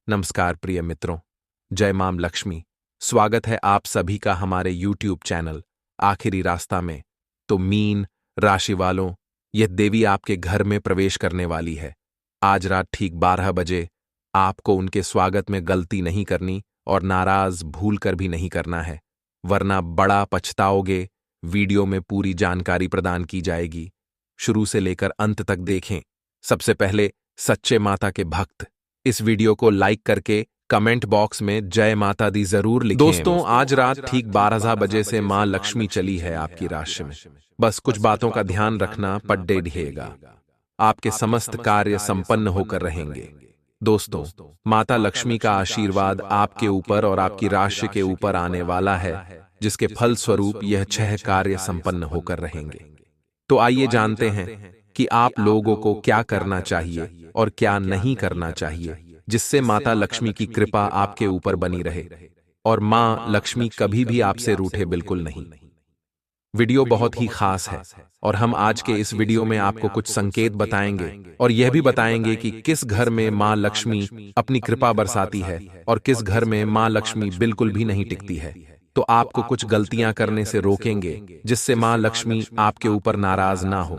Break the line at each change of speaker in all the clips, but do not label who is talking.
नमस्कार प्रिय मित्रों, जय मां लक्ष्मी। स्वागत है आप सभी का हमारे YouTube चैनल आखिरी रास्ता में। तो मीन राशि वालों, यह देवी आपके घर में प्रवेश करने वाली है। आज रात ठीक 12 बजे आपको उनके स्वागत में गलती नहीं करनी और नाराज भूल कर भी नहीं करना है, वरना बड़ा पछताओगे। वीडियो में पूरी जानकारी प्रदान की जाएगी, शुरू से लेकर अंत तक देखें। सबसे पहले सच्चे माता के भक्त इस वीडियो को लाइक करके कमेंट बॉक्स में जय माता दी जरूर लिखें। दोस्तों, आज रात ठीक 12 बजे से मां लक्ष्मी चली है आपकी राशि में। बस कुछ बातों का ध्यान रखना, पड्डे ढेगा। आपके समस्त कार्य संपन्न होकर रहेंगे। दोस्तों, माता लक्ष्मी का आशीर्वाद आपके ऊपर और आपकी राशि के ऊपर आने वाला है, जिसके फल स्वरूप यह 6 कार्य संपन्न होकर रहेंगे। तो आइए जानते हैं कि आप लोगों को क्या करना चाहिए और क्या नहीं करना चाहिए, जिससे माता लक्ष्मी की कृपा आपके ऊपर बनी रहे और मां लक्ष्मी कभी भी आपसे रूठे बिल्कुल नहीं। वीडियो बहुत ही खास है और हम आज के इस वीडियो में आपको कुछ संकेत बताएंगे और यह भी बताएंगे कि किस घर में मां लक्ष्मी अपनी कृपा बरसाती है और किस घर में मां लक्ष्मी बिल्कुल भी नहीं टिकती है। तो आपको कुछ गलतियां करने से रोकेंगे, जिससे मां लक्ष्मी आपके ऊपर नाराज ना हो।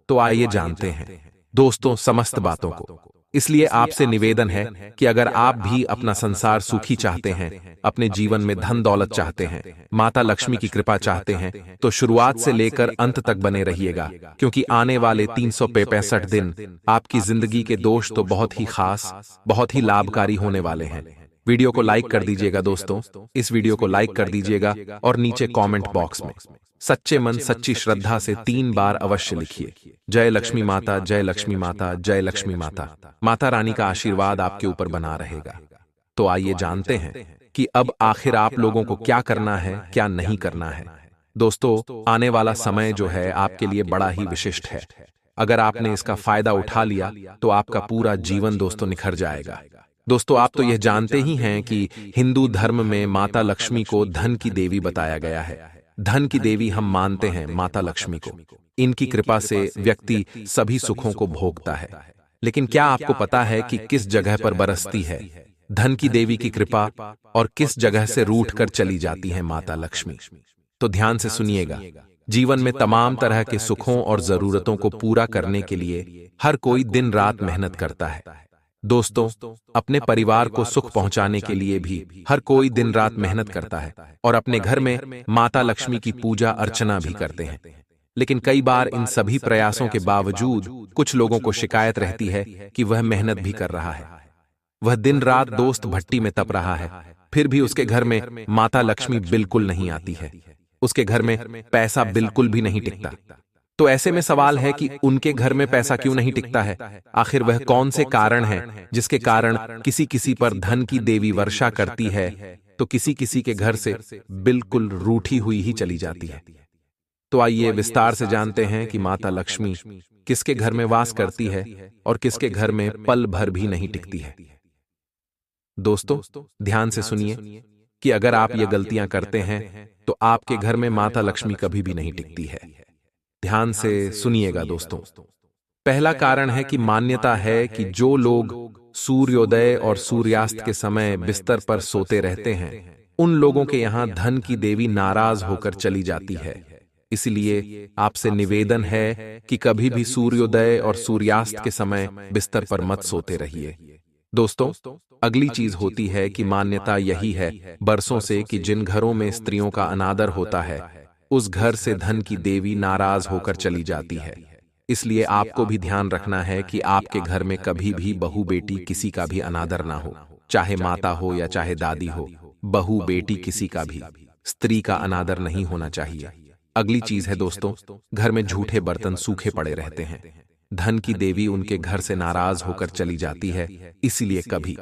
तो आइए जानते हैं दोस्तों समस्त बातों को। इसलिए आपसे निवेदन है कि अगर आप भी अपना संसार सुखी चाहते हैं, अपने जीवन में धन दौलत चाहते हैं, माता लक्ष्मी की कृपा चाहते हैं, तो शुरुआत से लेकर अंत तक बने रहिएगा, क्योंकि आने वाले 365 दिन आपकी जिंदगी के दोष तो बहुत ही खास, बहुत ही लाभकारी होने वाले हैं। वीडियो को लाइक कर दीजिएगा दोस्तों, इस वीडियो को लाइक कर दीजिएगा और नीचे कमेंट बॉक्स में सच्चे मन सच्ची श्रद्धा से 3 बार अवश्य लिखिए, जय लक्ष्मी माता, जय लक्ष्मी माता, जय लक्ष्मी माता। माता रानी का आशीर्वाद आपके ऊपर बना रहेगा। तो आइए जानते हैं कि अब आखिर आप लोगों को क्या करना है, क्या नहीं करना है। दोस्तों, आने वाला समय जो है आपके लिए बड़ा ही विशिष्ट है। अगर आपने इसका फायदा उठा लिया तो आपका पूरा जीवन दोस्तों निखर जाएगा। दोस्तों, आप तो यह जानते ही हैं कि हिंदू धर्म में माता लक्ष्मी को धन की देवी बताया गया है। धन की देवी हम मानते हैं माता लक्ष्मी को। इनकी कृपा से व्यक्ति सभी सुखों को भोगता है। लेकिन क्या आपको पता है कि किस जगह पर बरसती है धन की देवी की कृपा और किस जगह से रूठ कर चली जाती है माता लक्ष्मी? तो ध्यान से सुनिएगा। जीवन में तमाम तरह के सुखों और जरूरतों को पूरा करने के लिए हर कोई दिन रात मेहनत करता है। दोस्तों, अपने परिवार को सुख पहुंचाने के लिए भी हर कोई दिन रात मेहनत करता है और अपने घर में माता लक्ष्मी की पूजा अर्चना भी करते हैं। लेकिन कई बार इन सभी प्रयासों के बावजूद कुछ लोगों को शिकायत रहती है कि वह मेहनत भी कर रहा है, वह दिन रात दोस्त भट्टी में तप रहा है, फिर भी उसके घर में माता लक्ष्मी बिल्कुल नहीं आती है, उसके घर में पैसा बिल्कुल भी नहीं टिकता। तो ऐसे में सवाल है कि उनके घर में पैसा क्यों नहीं टिकता है? आखिर वह कौन से कारण हैं जिसके कारण किसी किसी पर धन की देवी वर्षा करती है तो किसी किसी के घर से बिल्कुल रूठी हुई ही चली जाती है? तो आइए विस्तार से जानते हैं कि माता लक्ष्मी किसके घर में वास करती है और किसके घर में पल भर भी नहीं टिकती है। दोस्तों, ध्यान से सुनिए कि अगर आप ये गलतियां करते हैं तो आपके घर में माता लक्ष्मी कभी भी नहीं टिकती है। ध्यान से सुनिएगा दोस्तों। पहला कारण है कि मान्यता है कि जो लोग सूर्योदय और सूर्यास्त के समय बिस्तर पर सोते रहते हैं, उन लोगों के यहां धन की देवी नाराज होकर चली जाती है। इसलिए आपसे निवेदन है कि कभी भी सूर्योदय और सूर्यास्त के समय बिस्तर पर मत सोते रहिए। दोस्तों, अगली चीज होती है कि मान्यता यही है बरसों से कि जिन घरों में स्त्रियों का अनादर होता है, उस घर से धन की देवी नाराज होकर चली जाती है। इसलिए आपको भी ध्यान रखना है कि आपके घर में कभी भी बहू बेटी किसी का भी अनादर ना हो, चाहे माता हो या चाहे दादी हो। बहू बेटी किसी का भी, स्त्री का अनादर नहीं होना चाहिए। अगली चीज है दोस्तों, घर में झूठे बर्तन सूखे पड़े रहते हैं। धन की देवी उनके घर से नाराज होकर चली जाती है। इसलिए कभी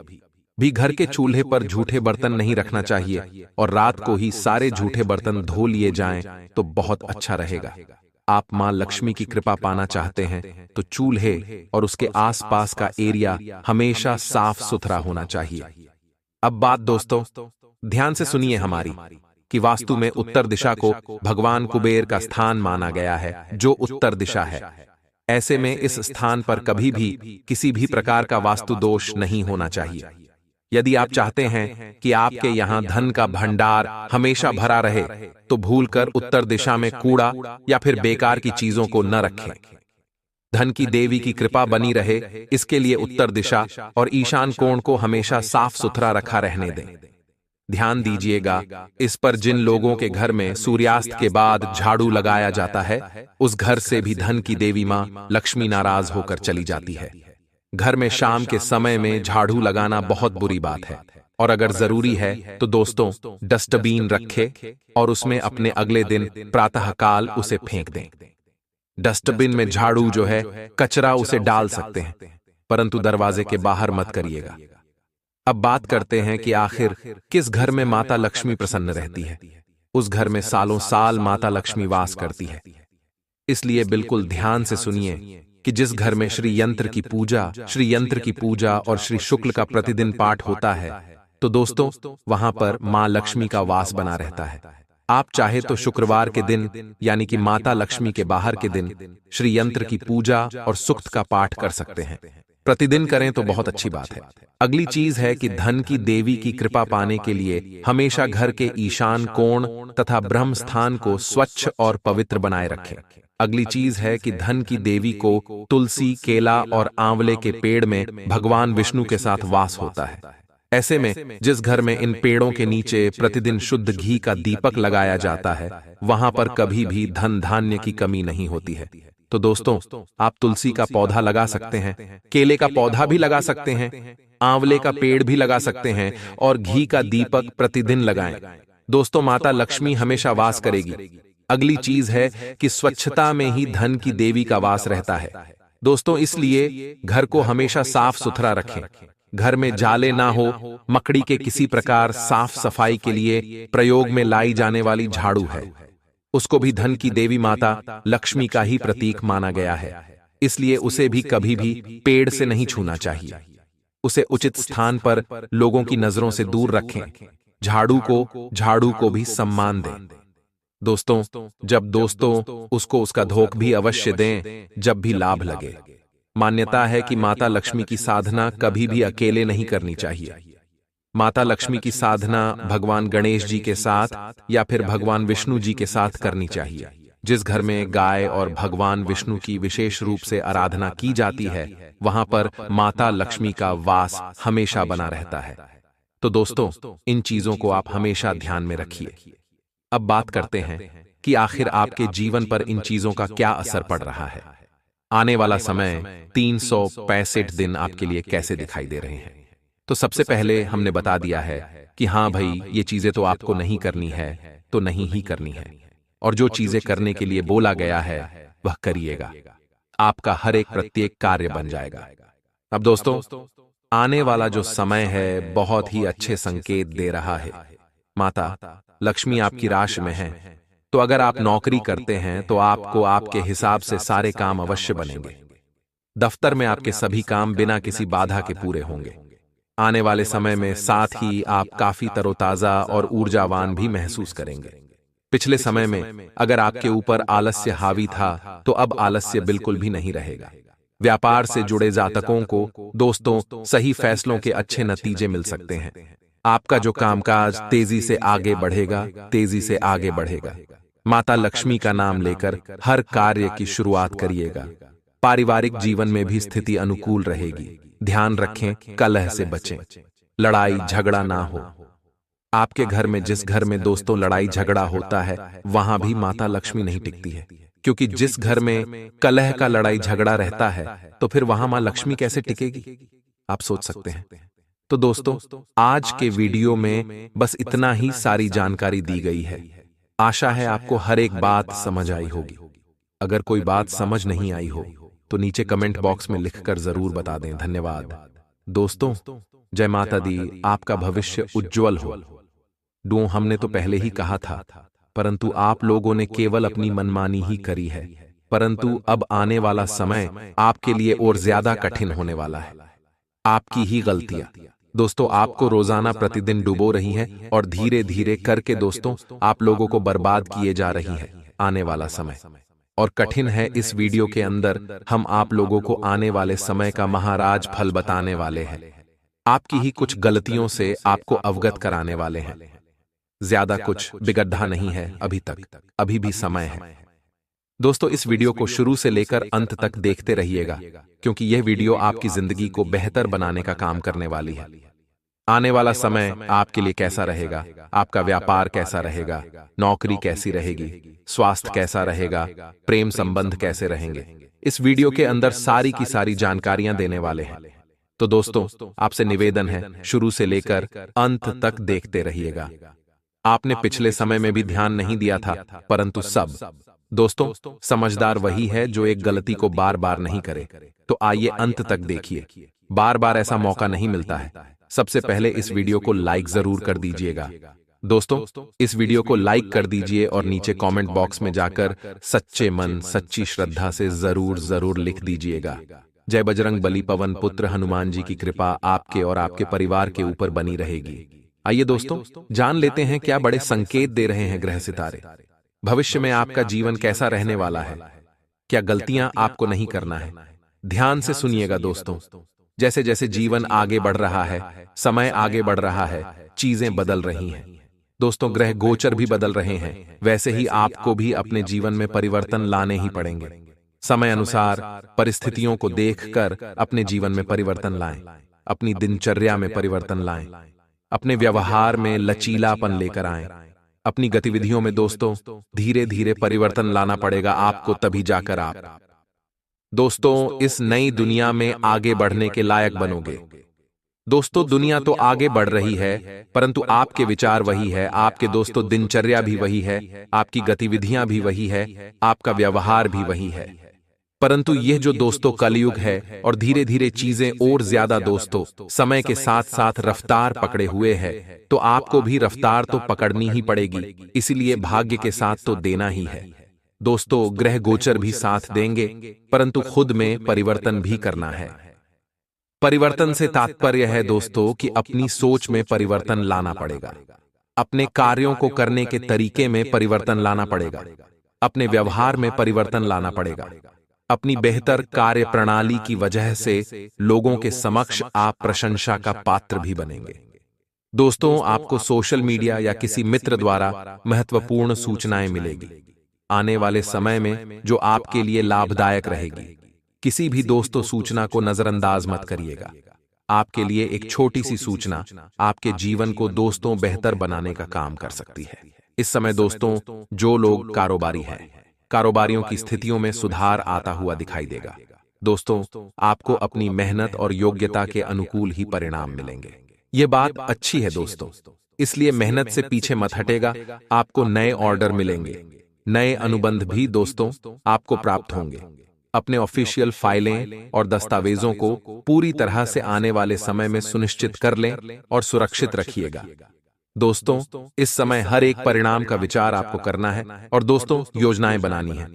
भी घर के चूल्हे पर झूठे बर्तन नहीं रखना चाहिए और रात को ही सारे झूठे बर्तन धो लिए जाएं तो बहुत अच्छा रहेगा। आप मां लक्ष्मी की कृपा पाना चाहते हैं तो चूल्हे और उसके आसपास का एरिया हमेशा साफ सुथरा होना चाहिए। अब बात दोस्तों, ध्यान से सुनिए हमारी कि वास्तु में उत्तर दिशा को भगवान कुबेर का स्थान माना गया है, जो उत्तर दिशा है। ऐसे में इस स्थान पर कभी भी किसी भी प्रकार का वास्तु दोष नहीं होना चाहिए। यदि आप चाहते हैं कि आपके यहाँ धन का भंडार हमेशा भरा रहे, तो भूलकर उत्तर दिशा में कूड़ा या फिर बेकार की चीजों को न रखें। धन की देवी की कृपा बनी रहे, इसके लिए उत्तर दिशा और ईशान कोण को हमेशा साफ सुथरा रखा रहने दें। ध्यान दीजिएगा, इस पर जिन लोगों के घर में सूर्यास्त के बाद झाड़ू लगाया जाता है, उस घर से भी धन की देवी मां लक्ष्मी नाराज होकर चली जाती है। घर में शाम के समय में झाड़ू लगाना बहुत बुरी बात है, और अगर जरूरी है तो दोस्तों डस्टबिन रखें और उसमें अपने अगले दिन प्रातःकाल उसे फेंक दें। डस्टबिन में झाड़ू जो है कचरा उसे डाल सकते हैं, परंतु दरवाजे के बाहर मत करिएगा। अब बात करते हैं कि आखिर किस घर में माता लक्ष्मी प्रसन्न रहती है। उस घर में सालों साल माता लक्ष्मी वास करती है। इसलिए बिल्कुल ध्यान से सुनिए कि जिस घर में श्री यंत्र की पूजा और श्री शुक्ल का प्रतिदिन पाठ होता है, तो दोस्तों वहां पर मां लक्ष्मी का वास बना रहता है। आप चाहे तो शुक्रवार के दिन यानी कि माता लक्ष्मी के बाहर के दिन श्री यंत्र की पूजा और सुक्त का पाठ कर सकते हैं। प्रतिदिन करें तो बहुत अच्छी बात है। अगली चीज है कि धन की देवी की कृपा पाने के लिए हमेशा घर के ईशान कोण तथा ब्रह्म स्थान को स्वच्छ और पवित्र बनाए रखें। अगली चीज है कि धन की देवी को तुलसी, केला और आंवले के पेड़ में भगवान विष्णु के साथ वास होता है। ऐसे में जिस घर में इन पेड़ों के नीचे प्रतिदिन शुद्ध घी का दीपक लगाया जाता है, वहां पर कभी भी धन धान्य की कमी नहीं होती है। तो दोस्तों आप तुलसी का पौधा लगा सकते हैं, केले का पौधा भी लगा सकते हैं, आंवले का पेड़ भी लगा सकते हैं और घी का दीपक प्रतिदिन लगाएं। दोस्तों माता लक्ष्मी हमेशा वास करेगी। अगली चीज है कि स्वच्छता में ही धन की देवी का वास रहता है। दोस्तों इसलिए घर को हमेशा साफ सुथरा रखें। घर में जाले ना हो, मकड़ी के किसी प्रकार साफ सफाई के लिए प्रयोग में लाई जाने वाली झाड़ू है, उसको भी धन की देवी माता लक्ष्मी का ही प्रतीक माना गया है। इसलिए उसे भी कभी भी पेड़ से नहीं छूना चाहिए। उसे उचित स्थान पर लोगों की नजरों से दूर रखें। झाड़ू को भी सम्मान दें। दोस्तों उसको उसका धोख भी अवश्य दें जब भी लाभ लगे। मान्यता है कि माता लक्ष्मी की साधना कभी भी अकेले नहीं करनी चाहिए। माता लक्ष्मी की साधना भगवान गणेश जी के साथ या फिर भगवान विष्णु जी के साथ करनी चाहिए। जिस घर में गाय और भगवान विष्णु की विशेष रूप से आराधना की जाती है, वहां पर माता लक्ष्मी का वास हमेशा बना रहता है। तो दोस्तों इन चीजों को आप हमेशा ध्यान में रखिए। अब बात करते हैं कि आखिर आपके जीवन पर इन चीजों का क्या असर पड़ रहा है। आने वाला समय 365 दिन आपके लिए कैसे दिखाई दे रहे हैं। तो सबसे पहले हमने बता दिया है कि हाँ भाई, ये चीजें तो आपको नहीं करनी है तो नहीं ही करनी है, और जो चीजें करने के लिए बोला गया है वह करिएगा। आपका हर एक प्रत्येक कार्य बन जाएगा। अब दोस्तों आने वाला जो समय है बहुत ही अच्छे संकेत दे रहा है। माता लक्ष्मी आपकी राशि में है, तो अगर आप नौकरी करते हैं तो आपको आपके हिसाब से सारे काम अवश्य बनेंगे। दफ्तर में आपके सभी काम बिना किसी बाधा के पूरे होंगे। आने वाले समय में साथ ही आप काफी तरोताजा और ऊर्जावान भी महसूस करेंगे। पिछले समय में अगर आपके ऊपर आलस्य हावी था, तो अब आलस्य बिल्कुल भी नहीं रहेगा। व्यापार से जुड़े जातकों को दोस्तों सही फैसलों के अच्छे नतीजे मिल सकते हैं। आपका जो कामकाज तेजी से आगे बढ़ेगा। माता लक्ष्मी का नाम लेकर हर कार्य की शुरुआत करिएगा। पारिवारिक जीवन में भी स्थिति अनुकूल रहेगी। ध्यान रखें, कलह से बचें, लड़ाई झगड़ा ना हो। आपके घर में जिस घर में दोस्तों लड़ाई झगड़ा होता है, वहां भी माता लक्ष्मी नहीं टिकती है, क्योंकि जिस घर में कलह का लड़ाई झगड़ा रहता है, तो फिर वहां मां लक्ष्मी कैसे टिकेगी, आप सोच सकते हैं। तो दोस्तों आज के वीडियो में बस इतना ही सारी जानकारी दी गई है। आशा है आपको हर एक बात समझ आई होगी। अगर कोई बात समझ नहीं आई हो तो नीचे कमेंट बॉक्स में लिखकर जरूर बता दें। धन्यवाद दोस्तों। जय माता दी। आपका भविष्य उज्जवल हो। हमने तो पहले ही कहा था, परंतु आप लोगों ने केवल अपनी मनमानी ही करी है। परंतु अब आने वाला समय आपके लिए और ज्यादा कठिन होने वाला है। आपकी ही गलतियां दोस्तों आपको रोजाना प्रतिदिन डुबो रही हैं और धीरे धीरे करके दोस्तों आप लोगों को बर्बाद किए जा रही है। आने वाला समय और कठिन है। इस वीडियो के अंदर हम आप लोगों को आने वाले समय का महाराज फल बताने वाले हैं। आपकी ही कुछ गलतियों से आपको अवगत कराने वाले हैं। ज्यादा कुछ बिगड़ा नहीं है अभी तक, अभी भी समय है। दोस्तों, इस वीडियो को शुरू से लेकर अंत तक देखते रहिएगा, क्योंकि यह वीडियो आपकी जिंदगी को बेहतर बनाने का काम करने वाली है। आने वाला समय आपके लिए कैसा रहेगा, आपका व्यापार कैसा रहेगा, नौकरी कैसी रहेगी, स्वास्थ्य कैसा रहेगा, प्रेम संबंध कैसे रहेंगे, इस वीडियो के अंदर सारी की सारी जानकारियां देने वाले हैं। तो दोस्तों, आपसे निवेदन है, शुरू से लेकर अंत तक देखते रहिएगा। आपने पिछले समय में भी ध्यान नहीं दिया था, परंतु दोस्तों, समझदार वही है जो एक गलती को बार बार नहीं करे। तो आइए अंत तक देखिए, बार बार ऐसा मौका नहीं मिलता है। सबसे पहले इस वीडियो को लाइक जरूर कर दीजिएगा। दोस्तों, इस वीडियो को लाइक कर दीजिए और नीचे कमेंट बॉक्स में जाकर सच्चे मन सच्ची श्रद्धा से जरूर जरूर लिख दीजिएगा, जय बजरंग बली पवन पुत्र हनुमान जी की कृपा आपके और आपके परिवार के ऊपर बनी रहेगी। आइए दोस्तों, जान लेते हैं क्या बड़े संकेत दे रहे हैं ग्रह सितारे। भविष्य में आपका जीवन कैसा रहने वाला है, क्या गलतियां आपको नहीं करना है। ध्यान से सुनिएगा दोस्तों। जैसे जैसे जीवन आगे बढ़ रहा है, समय आगे बढ़ रहा है, चीजें बदल रही हैं। दोस्तों, ग्रह गोचर भी बदल रहे हैं, वैसे ही आपको भी अपने जीवन में परिवर्तन लाने ही पड़ेंगे। समय अनुसार परिस्थितियों को देखकर अपने जीवन में परिवर्तन लाएं, अपनी दिनचर्या में परिवर्तन लाएं, अपने व्यवहार में लचीलापन लेकर आएं, अपनी गतिविधियों में दोस्तों धीरे धीरे परिवर्तन लाना पड़ेगा आपको, तभी जाकर आप दोस्तों इस नई दुनिया में आगे बढ़ने के लायक बनोगे। दोस्तों, दुनिया तो आगे बढ़ रही है, परंतु आपके विचार वही है, आपके दोस्तों दिनचर्या भी वही है, आपकी गतिविधियां भी वही है, आपका व्यवहार भी वही है। परंतु यह जो दोस्तों कलयुग है और धीरे धीरे चीजें और ज्यादा दोस्तों समय के साथ साथ रफ्तार पकड़े हुए है, तो आपको भी रफ्तार तो पकड़नी ही पड़ेगी, इसीलिए भाग्य के साथ तो देना ही है। दोस्तों, ग्रह गोचर भी साथ देंगे, परंतु खुद में परिवर्तन भी करना है। परिवर्तन से तात्पर्य है दोस्तों कि अपनी सोच में परिवर्तन लाना पड़ेगा, अपने कार्यों को करने के तरीके में परिवर्तन लाना पड़ेगा, अपने व्यवहार में परिवर्तन लाना पड़ेगा। अपनी बेहतर कार्य प्रणाली की वजह से लोगों के समक्ष आप प्रशंसा का पात्र भी बनेंगे। दोस्तों, आपको सोशल मीडिया या किसी मित्र द्वारा महत्वपूर्ण सूचनाएं मिलेगी आने वाले समय में, जो आपके लिए लाभदायक रहेगी। किसी भी दोस्तों सूचना को नजरअंदाज मत करिएगा। आपके लिए एक छोटी सी सूचना आपके जीवन को दोस्तों बेहतर बनाने का काम कर सकती है। इस समय दोस्तों, जो लोग कारोबारी हैं, कारोबारियों की स्थितियों में सुधार आता हुआ दिखाई देगा। दोस्तों, आपको अपनी मेहनत और योग्यता के अनुकूल ही परिणाम मिलेंगे। यह बात अच्छी है दोस्तों, इसलिए मेहनत से पीछे मत हटेगा। आपको नए ऑर्डर मिलेंगे, नए अनुबंध भी दोस्तों आपको प्राप्त होंगे। अपने ऑफिशियल फाइलें और दस्तावेजों को पूरी तरह से आने वाले समय में सुनिश्चित कर लें और सुरक्षित रखिएगा। दोस्तों, इस समय हर एक परिणाम का विचार आपको करना है और दोस्तों योजनाएं बनानी है।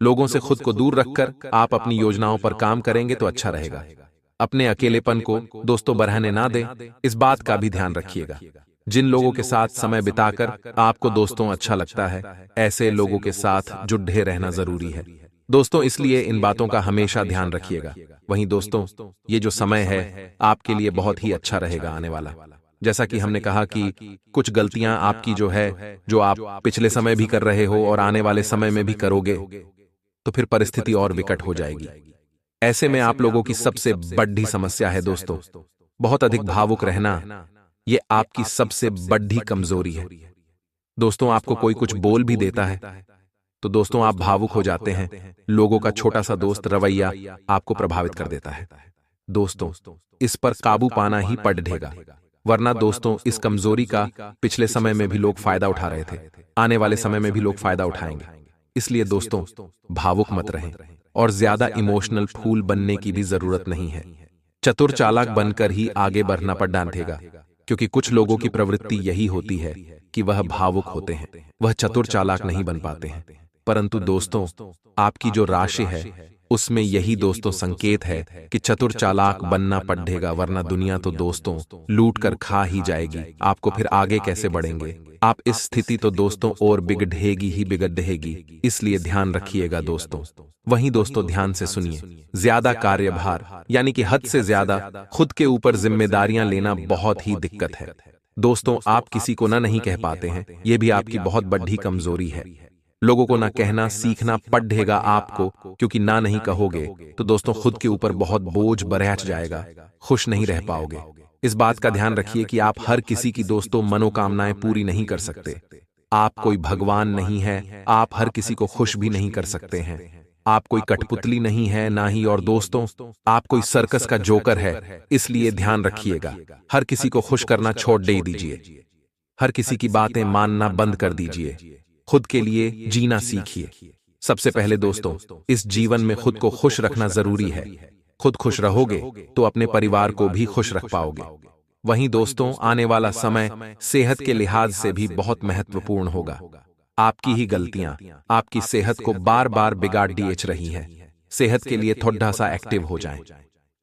लोगों से खुद को दूर रखकर आप अपनी योजनाओं पर काम करेंगे तो अच्छा रहेगा। अपने अकेलेपन को दोस्तों बढ़ाने ना दें, इस बात का भी ध्यान रखिएगा। जिन लोगों के साथ समय बिताकर आपको दोस्तों अच्छा लगता है, ऐसे लोगों के साथ जुड़े रहना जरूरी है दोस्तों, इसलिए इन बातों का हमेशा ध्यान रखिएगा। वहीं दोस्तों, ये जो समय है आपके लिए बहुत ही अच्छा रहेगा आने वाला। जैसा कि हमने कहा कि कुछ गलतियां आपकी जो आप पिछले समय भी कर रहे हो और आने वाले समय में भी करोगे, तो फिर परिस्थिति और विकट हो जाएगी। ऐसे में आप लोगों की सबसे बड़ी समस्या है दोस्तों, बहुत अधिक भावुक रहना। ये आपकी सबसे बड़ी कमजोरी है दोस्तों। आपको कोई कुछ बोल भी देता है तो दोस्तों आप भावुक हो जाते हैं। लोगों का छोटा सा दोस्त रवैया आपको प्रभावित कर देता है। दोस्तों, इस पर काबू पाना ही पड़ेगा, वरना दोस्तों इस कमजोरी का पिछले समय में भी लोग फायदा उठा रहे थे, आने वाले समय में भी लोग फायदा उठाएंगे। इसलिए दोस्तों भावुक मत रहें और ज्यादा इमोशनल फूल बनने की भी जरूरत नहीं है। चतुर चालाक बनकर ही आगे बढ़ना पड़ डांटेगा, क्योंकि कुछ लोगों की प्रवृत्ति यही होती है कि वह भावुक होते हैं, वह चतुर चालाक नहीं बन पाते हैं। परंतु दोस्तों, आपकी जो राशि है उसमें यही दोस्तों संकेत है कि चतुर चालाक बनना पड़ेगा, वरना दुनिया तो दोस्तों लूट कर खा ही जाएगी, आपको फिर आगे कैसे बढ़ेंगे आप। इस स्थिति तो दोस्तों और बिगड़ेगी ही बिगड़ेगी, इसलिए ध्यान रखिएगा दोस्तों। वहीं दोस्तों ध्यान से सुनिए, ज्यादा कार्यभार यानी कि हद से ज्यादा खुद के ऊपर जिम्मेदारियां लेना बहुत ही दिक्कत है दोस्तों। आप किसी को ना नहीं कह पाते हैं, यह भी आपकी बहुत बड़ी कमजोरी है। लोगों को ना कहना सीखना पड़ेगा आपको, क्योंकि ना नहीं कहोगे तो दोस्तों खुद के ऊपर बहुत बोझ बढ़ जाएगा, खुश नहीं रह पाओगे। इस बात का ध्यान रखिए कि आप हर किसी की दोस्तों मनोकामनाएं पूरी नहीं कर सकते। आप कोई भगवान नहीं है, आप हर किसी को खुश भी नहीं कर सकते हैं। आप कोई कठपुतली नहीं है ना ही, और दोस्तों आप कोई सर्कस का जोकर है। इसलिए ध्यान रखिएगा, हर किसी को खुश करना छोड़ दे दीजिए, हर किसी की बातें मानना बंद कर दीजिए, खुद के लिए जीना सीखिए। सबसे पहले दोस्तों इस जीवन में खुद को खुश रखना जरूरी है। खुद खुश रहोगे तो अपने परिवार को भी खुश रख पाओगे। वहीं दोस्तों आने वाला समय सेहत के लिहाज से भी बहुत महत्वपूर्ण होगा। आपकी ही गलतियां आपकी सेहत को बार बार बिगाड़ दिए रही हैं। सेहत के लिए थोड़ा सा एक्टिव हो जाएं।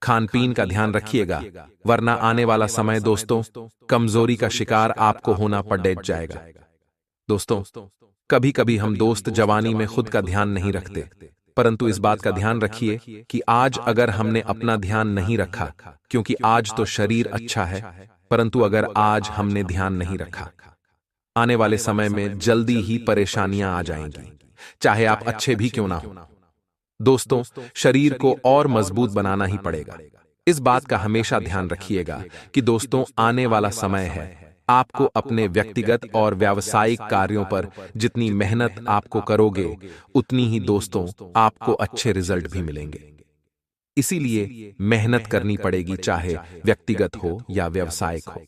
खान पीन का ध्यान रखिएगा, वरना आने वाला समय दोस्तों कमजोरी का शिकार आपको होना पड़ जाएगा। दोस्तों कभी कभी हम दोस्त जवानी में खुद का ध्यान नहीं रखते, परंतु इस बात का ध्यान रखिए कि आज अगर हमने अपना ध्यान नहीं रखा, क्योंकि आज तो शरीर अच्छा है, परंतु अगर आज हमने ध्यान नहीं रखा, आने वाले समय में जल्दी ही परेशानियां आ जाएंगी, चाहे आप अच्छे भी क्यों ना हो। दोस्तों शरीर को और मजबूत बनाना ही पड़ेगा। इस बात का हमेशा ध्यान रखिएगा कि दोस्तों आने वाला समय है, आपको अपने व्यक्तिगत और व्यावसायिक कार्यों पर जितनी मेहनत आपको करोगे, उतनी ही दोस्तों आपको अच्छे रिजल्ट भी मिलेंगे। इसीलिए मेहनत करनी पड़ेगी, चाहे व्यक्तिगत हो या व्यावसायिक हो।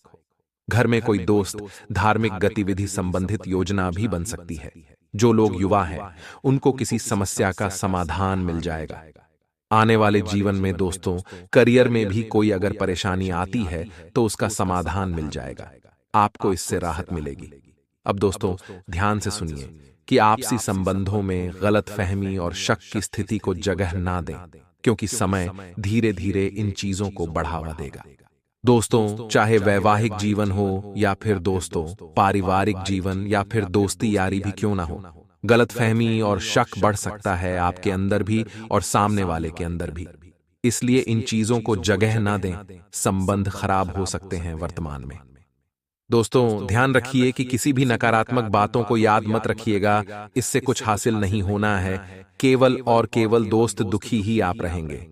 घर में कोई दोस्त धार्मिक गतिविधि संबंधित योजना भी बन सकती है। जो लोग युवा हैं उनको किसी समस्या का समाधान मिल जाएगा। आने वाले जीवन में दोस्तों करियर में भी कोई अगर परेशानी आती है तो उसका समाधान मिल जाएगा, आपको इससे राहत मिलेगी। अब दोस्तों ध्यान से सुनिए कि आपसी संबंधों में गलतफहमी और शक की स्थिति को जगह ना दें, क्योंकि समय धीरे धीरे इन चीजों को बढ़ावा देगा। दोस्तों चाहे वैवाहिक जीवन हो या फिर दोस्तों पारिवारिक जीवन या फिर दोस्ती यारी भी क्यों ना हो, गलतफहमी और शक बढ़ सकता है आपके अंदर भी और सामने वाले के अंदर भी। इसलिए इन चीजों को जगह ना दें, संबंध खराब हो सकते हैं वर्तमान में। दोस्तों ध्यान रखिए कि किसी भी नकारात्मक बातों को याद मत रखिएगा, इससे कुछ हासिल नहीं होना है। केवल और केवल दोस्त दुखी ही आप रहेंगे।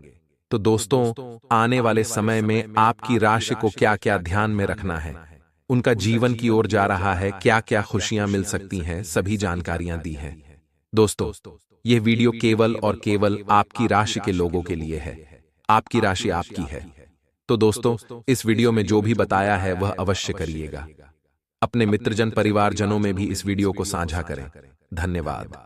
तो दोस्तों आने वाले समय में आपकी राशि को क्या क्या ध्यान में रखना है, उनका जीवन की ओर जा रहा है, क्या क्या खुशियां मिल सकती हैं, सभी जानकारियां दी हैं। दोस्तों यह वीडियो केवल और केवल आपकी राशि के लोगों के लिए है। आपकी राशि आपकी है। तो दोस्तों इस वीडियो में जो भी बताया है वह अवश्य करिएगा। अपने मित्रजन परिवारजनों में भी इस वीडियो को साझा करें। धन्यवाद।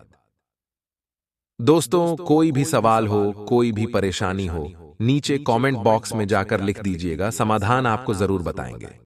दोस्तों कोई भी सवाल हो, कोई भी परेशानी हो, नीचे कमेंट बॉक्स में जाकर लिख दीजिएगा, समाधान आपको जरूर बताएंगे।